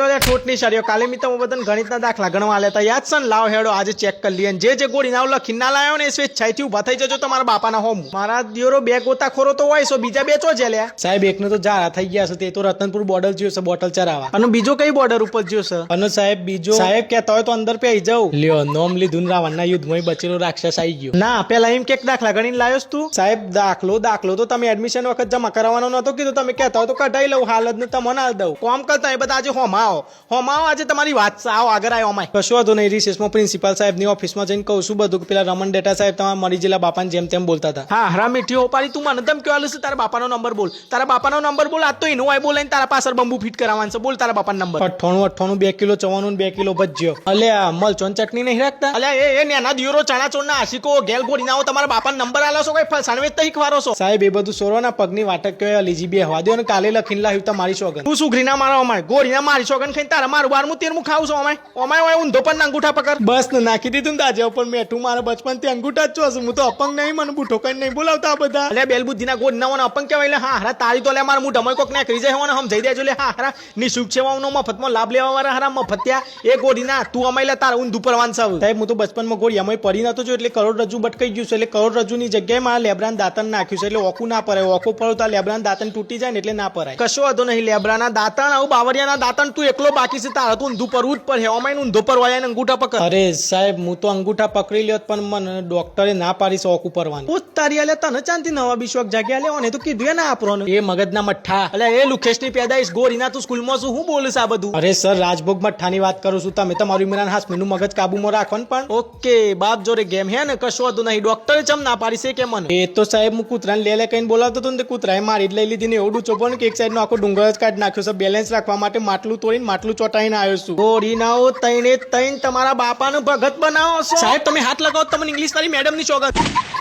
હેડો લે ઠોટની સારીઓ કાલે મી તમે બધાને ગણિતના દાખલા ગણવા લેતા યાદ છે ને લાવ હેડો આજે ચેક કરી લઈએ જે ગોળી નાવ લખી ના લાયો ને એ સ્વેચ્છાઈથી ઊભા થઈ જજો તમારા બાપાના હોમ મારા દિયોરો બે ગોતાખોરો તો હોય સો બીજા બે ચો જેલ્યા સાહેબ એકનો તો જારા થઈ ગયા છે તે તો રતનપુર બોર્ડર જ્યો છે બોટલ ચરાવા અને બીજો કઈ બોર્ડર ઉપર જ્યો છે અને સાહેબ બીજો સાહેબ કહેતા હોય તો અંદર પેઈ જાવ લ્યો નોમ લીધું રાવણના યુદ્ધમાં બચેલો રાક્ષસ આવી ગયો ના પેલા એમ કેક દાખલા ગણીને લાયો તું સાહેબ દાખલો તો તમે એડમિશન વખત જમા કરવાનો નતો કીધું તમે કહેતા હોય તો કઢાઈ લઉં હાલ જ તમને ના દઉં કોમ કરતા બધા આજે હોમાઓ આજે તમારી વાત છે આવો આગળ આવ્યો અમાય કશું વાંધો નહીં રિસેસમાં પ્રિન્સિપાલ સાહેબની ઓફિસમાં જઈને કહું છું બધું પેલા રમણ ડેટા સાહેબ તમારા મરી જેલા બાપાને જેમ તેમ બોલતા હતા હા હરા મીઠી હોપારી તું મને તેમ કહેવાલું છે તારા બાપાનો નંબર બોલ આજ તો એનું આય બોલાઈને તારા પાછળ બંબુ ફિટ કરાવવાનું છે બોલ તારા બાપાનો નંબર 98 2 કિલો 54 2 કિલો ભજ્યો અલ્યા મલચોન ચટણી નહીં રાખતા અલ્યા એ નેના દિયોરો ચણા ચોરના આશિકો ગેલ ગોડી ના તમારા બાપાનો નંબર આલો છો કઈ ફસાણવે તઈ ખવારો છો સાહેબ એ બધું સોરોના પગની વાટક કહેવાય લીજી બે હવા દો અને કાલે લખીને લાવ્યું તમારી સોગન તું શું ઘરીના મારો અમાય ગોળીના મારી સોગન ખાઈને તારા મારું 12મું 13મું ખાવું છો અમાય હોય ઊંધો પણ અંગૂઠા પકડ બસ ને નાખી દીધું ને દાજે ઉપર મેઠું મારા બચપન થી અંગૂઠા જ છો હું તો અપંગ નહીં મને બુઠો કઈ નહીં બોલાવતા બધા એટલે બેલ બુદ્ધિના ગોળ ના અપંગ કહેવાય એટલે હા હરા તારી તો લે મારા હું ઢમય કોક ના કરી જાય હોને સમજાઈ દેજો લે હા હરા નિશુલ્ક સેવાઓનો મફતમાં લાભ લેવા વાળા હરા મફત્યા એ ગોળીના તું અમાય લે તારા ઊંધું પરવાન સાવ સાહેબ હું તો બચપનમાં ગોળી અમાય પડી નતો જો એટલે કરોડરજ્જુ બટકાઈ ગયું છે એટલે કરોડરજ્જુની જગ્યાએ મારા લેબરાન દાંતણ નાખ્યું છે એટલે ઓકું ના પરાય ઓકો પડો તો લેબરાન દાંતણ તૂટી જાય ને એટલે ના પરાય કશો વાંધો નહીં લેબરાના દાંતણ આવું બાવરિયાના દાંતણ તું એકલો બાકી છે તારા તો ઊંધું પરવું જ પડે અમાય ઊંધો પરવાય અંગૂઠા પકડ અરે સાહેબ હું તો અંગૂઠા પકડી લ્યો પણ મને ડોક્ટરે ના પાડી છે ઓકું પરવાનું પૂછ તારી આલે તને ચાંદી નવા બિશ્વક જાગ્યા લેવાને તો કીધું ના આપરો એ મગજના મઠ્ઠા એટલે એ લુખેશની પેદાઈશ ગોરીના તું સ્કૂલમાં શું હું બોલું આ બધું અરે સર રાજભોગ મઠ્ઠાની વાત કરું છું તમે તમારું ઇમરાન હાસમીનું મગજ કાબુમાં રાખવાનું પણ ઓકે બાપ જોડે ગેમ હે ને કશો હતું નહીં ડોક્ટરે ચમ ના પાડી છે કે મને એ તો સાહેબ હું કૂતરાને લે કઈને બોલાવતો હતો ને કૂતરાએ મારી જ લઈ લીધી ને એવડું ચોપણ કે એક સાઈડ નો આખો ડુંગર જ કાઢ નાખ્યો છે બેલેન્સ રાખવા માટે માટલું તોડીને માટલું ચોટાઈને આવ્યો છું ગોળી નાઓ તઈને તઈને તમારા બાપાનું ભગત બનાવો છો સાહેબ તમે હાથ લગાવો તમને ઇંગ્લિશ તારી મેડમ ની ચોગત